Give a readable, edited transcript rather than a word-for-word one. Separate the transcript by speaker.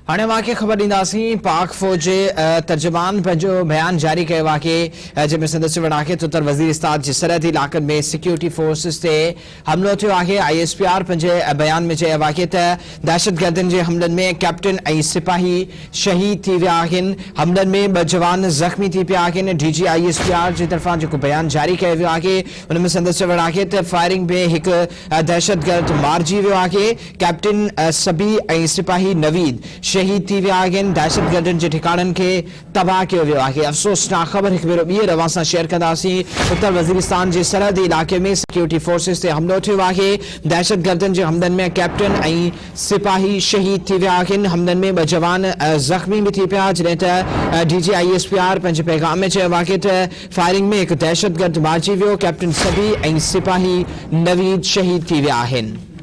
Speaker 1: हाणे वाक़े ख़बर ॾींदासीं। पाक फ़ौज जे तर्जुमान पंहिंजो बयान जारी कयो आहे कि जंहिंमें संदसि वॾाखे उत्तर वज़ीरिस्तान जे सरहदी इलाक़नि में सिक्योरिटी फोर्सिस ते हमिलो थियो आहे। ISPR पंहिंजे बयान में चयो आहे कि दहशतगर्दनि जे हमलनि में कैप्टन ऐं सिपाही शहीद थी विया आहिनि। हमलनि में 2 जवान ज़ख़्मी थी पिया आहिनि। DG ISPR जी तरफ़ां जेको बयान जारी कयो वियो आहे उन में संदसि वॾाखे फायरिंग में हिकु दहशतगर्द मारिजी वियो आहे। कैप्टन सबी ऐं सिपाही नवीद शहीद थी विया आहिनि। दहशतगर्दनि जे ठिकाणनि खे तबाह कयो वियो आहे। अफ़सोसनाक ख़बर हिकु भेरो ॿीहर अवां सां शेयर कंदासीं। उत्तर वज़ीरिस्तान जे सरहदी इलाक़े में सिक्योरिटी फोर्सिस ते हमलो थियो आहे। दहशतगर्दनि जे हमलनि में कैप्टन ऐं सिपाही शहीद थी विया आहिनि। हमलनि में 2 जवान ज़ख़्मी बि थी पिया, जॾहिं त DG ISPR पंहिंजे पैगाम में चयो आहे त फायरिंग में हिकु दहशतगर्द मारिजी वियो। कैप्टन सबी ऐं सिपाही नवीद शहीद थी विया आहिनि।